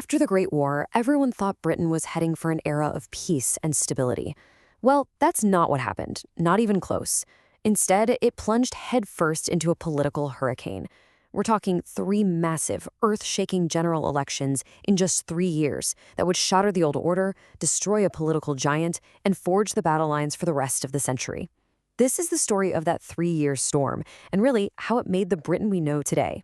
After the Great War, everyone thought Britain was heading for an era of peace and stability. Well, that's not what happened, not even close. Instead, it plunged headfirst into a political hurricane. We're talking 3 massive, earth-shaking general elections in just 3 years that would shatter the old order, destroy a political giant, and forge the battle lines for the rest of the century. This is the story of that 3-year storm, and really how it made the Britain we know today.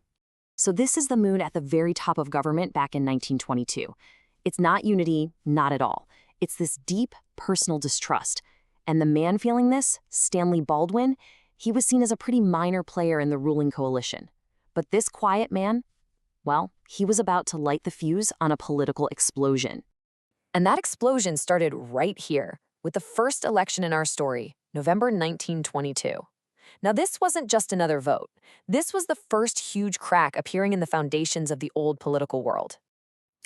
So this is the moon at the very top of government back in 1922. It's not unity, not at all. It's this deep personal distrust. And the man feeling this, Stanley Baldwin, he was seen as a pretty minor player in the ruling coalition. But this quiet man, well, he was about to light the fuse on a political explosion. And that explosion started right here, with the first election in our story, November 1922. Now, this wasn't just another vote. This was the first huge crack appearing in the foundations of the old political world.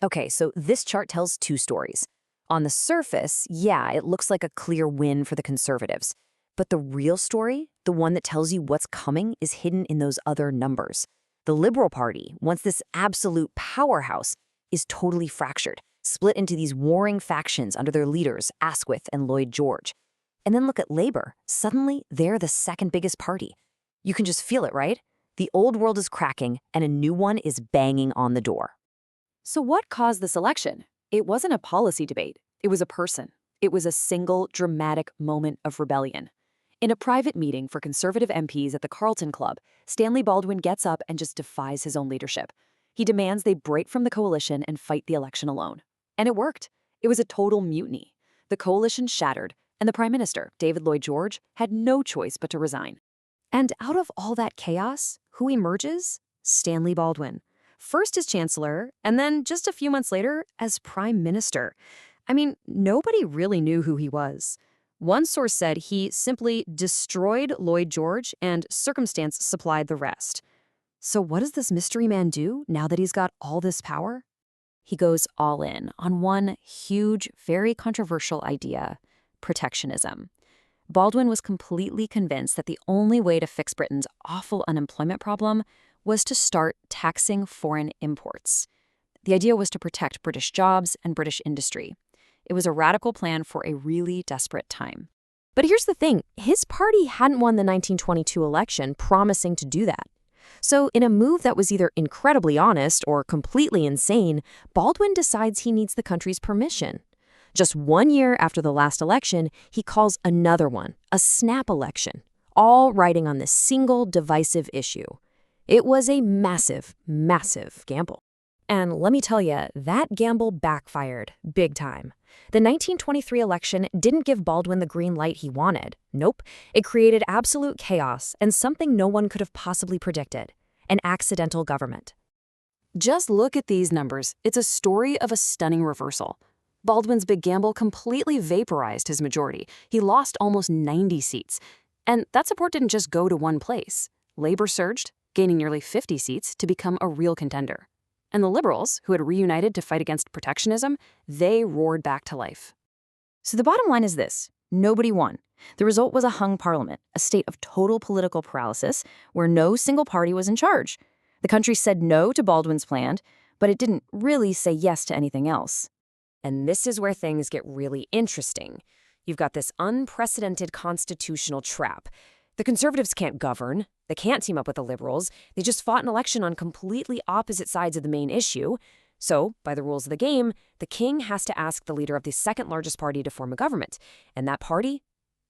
Okay, so this chart tells 2 stories. On the surface, yeah, it looks like a clear win for the Conservatives. But the real story, the one that tells you what's coming, is hidden in those other numbers. The Liberal Party, once this absolute powerhouse, is totally fractured, split into these warring factions under their leaders, Asquith and Lloyd George. And then look at Labour. Suddenly, they're the second biggest party. You can just feel it, right? The old world is cracking, and a new one is banging on the door. So what caused this election? It wasn't a policy debate. It was a person. It was a single, dramatic moment of rebellion. In a private meeting for Conservative MPs at the Carlton Club, Stanley Baldwin gets up and just defies his own leadership. He demands they break from the coalition and fight the election alone. And it worked. It was a total mutiny. The coalition shattered, and the Prime Minister, David Lloyd George, had no choice but to resign. And out of all that chaos, who emerges? Stanley Baldwin. First as Chancellor, and then just a few months later as Prime Minister. I mean, nobody really knew who he was. One source said he simply destroyed Lloyd George and circumstance supplied the rest. So what does this mystery man do now that he's got all this power? He goes all in on one huge, very controversial idea: protectionism. Baldwin was completely convinced that the only way to fix Britain's awful unemployment problem was to start taxing foreign imports. The idea was to protect British jobs and British industry. It was a radical plan for a really desperate time. But here's the thing, his party hadn't won the 1922 election promising to do that. So in a move that was either incredibly honest or completely insane, Baldwin decides he needs the country's permission. Just 1 year after the last election, he calls another one, a snap election, all riding on this single divisive issue. It was a massive, massive gamble. And let me tell you, that gamble backfired big time. The 1923 election didn't give Baldwin the green light he wanted. Nope, it created absolute chaos and something no one could have possibly predicted: an accidental government. Just look at these numbers. It's a story of a stunning reversal. Baldwin's big gamble completely vaporized his majority. He lost almost 90 seats. And that support didn't just go to one place. Labour surged, gaining nearly 50 seats to become a real contender. And the Liberals, who had reunited to fight against protectionism, they roared back to life. So the bottom line is this: nobody won. The result was a hung parliament, a state of total political paralysis where no single party was in charge. The country said no to Baldwin's plan, but it didn't really say yes to anything else. And this is where things get really interesting. You've got this unprecedented constitutional trap. The Conservatives can't govern. They can't team up with the Liberals. They just fought an election on completely opposite sides of the main issue. So, by the rules of the game, the king has to ask the leader of the second largest party to form a government. And that party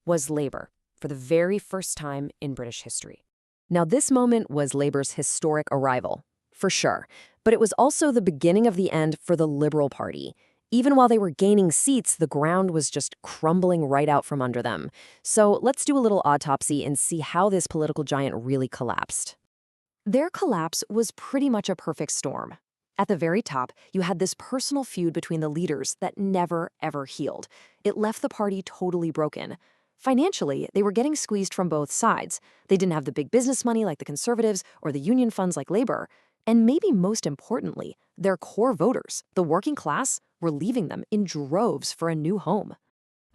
was Labour, for the very first time in British history. Now, this moment was Labour's historic arrival, for sure. But it was also the beginning of the end for the Liberal Party. Even while they were gaining seats, the ground was just crumbling right out from under them. So let's do a little autopsy and see how this political giant really collapsed. Their collapse was pretty much a perfect storm. At the very top, you had this personal feud between the leaders that never, ever healed. It left the party totally broken. Financially, they were getting squeezed from both sides. They didn't have the big business money like the Conservatives or the union funds like Labour. And maybe most importantly, their core voters, the working class, were leaving them in droves for a new home.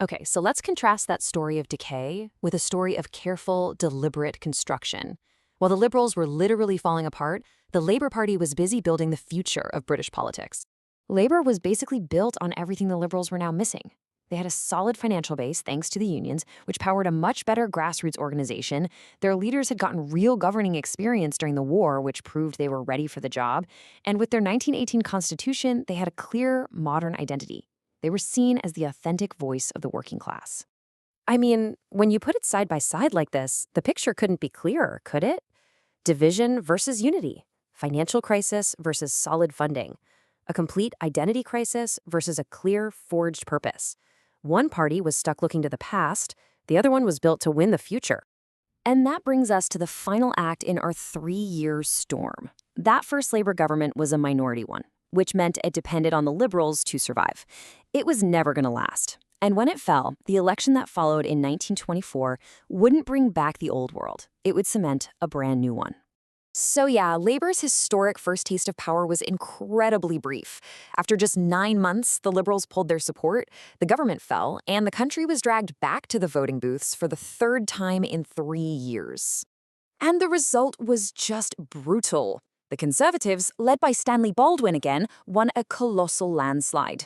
Okay, so let's contrast that story of decay with a story of careful, deliberate construction. While the Liberals were literally falling apart, the Labour Party was busy building the future of British politics. Labour was basically built on everything the Liberals were now missing. They had a solid financial base thanks to the unions, which powered a much better grassroots organization. Their leaders had gotten real governing experience during the war, which proved they were ready for the job. And with their 1918 constitution, they had a clear, modern identity. They were seen as the authentic voice of the working class. I mean, when you put it side by side like this, the picture couldn't be clearer, could it? Division versus unity, financial crisis versus solid funding, a complete identity crisis versus a clear, forged purpose. One party was stuck looking to the past, the other one was built to win the future. And that brings us to the final act in our 3-year storm. That first Labor government was a minority one, which meant it depended on the Liberals to survive. It was never going to last. And when it fell, the election that followed in 1924 wouldn't bring back the old world. It would cement a brand new one. So yeah, Labor's historic first taste of power was incredibly brief. After just 9 months, the Liberals pulled their support, the government fell, and the country was dragged back to the voting booths for the third time in 3 years. And the result was just brutal. The Conservatives, led by Stanley Baldwin again, won a colossal landslide.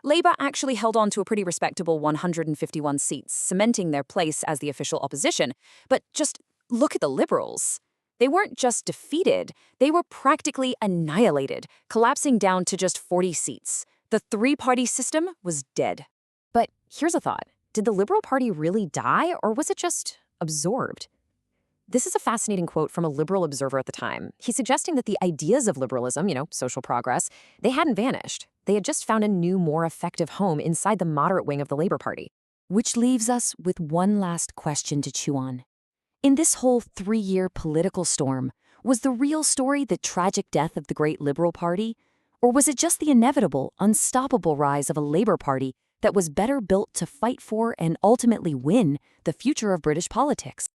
Labour actually held on to a pretty respectable 151 seats, cementing their place as the official opposition. But just look at the Liberals. They weren't just defeated, they were practically annihilated, collapsing down to just 40 seats. The three-party system was dead. But here's a thought. Did the Liberal Party really die, or was it just absorbed? This is a fascinating quote from a liberal observer at the time. He's suggesting that the ideas of liberalism, social progress, they hadn't vanished. They had just found a new, more effective home inside the moderate wing of the Labor Party. Which leaves us with one last question to chew on. In this whole 3-year political storm, was the real story the tragic death of the great Liberal Party? Or was it just the inevitable, unstoppable rise of a Labor Party that was better built to fight for and ultimately win the future of British politics?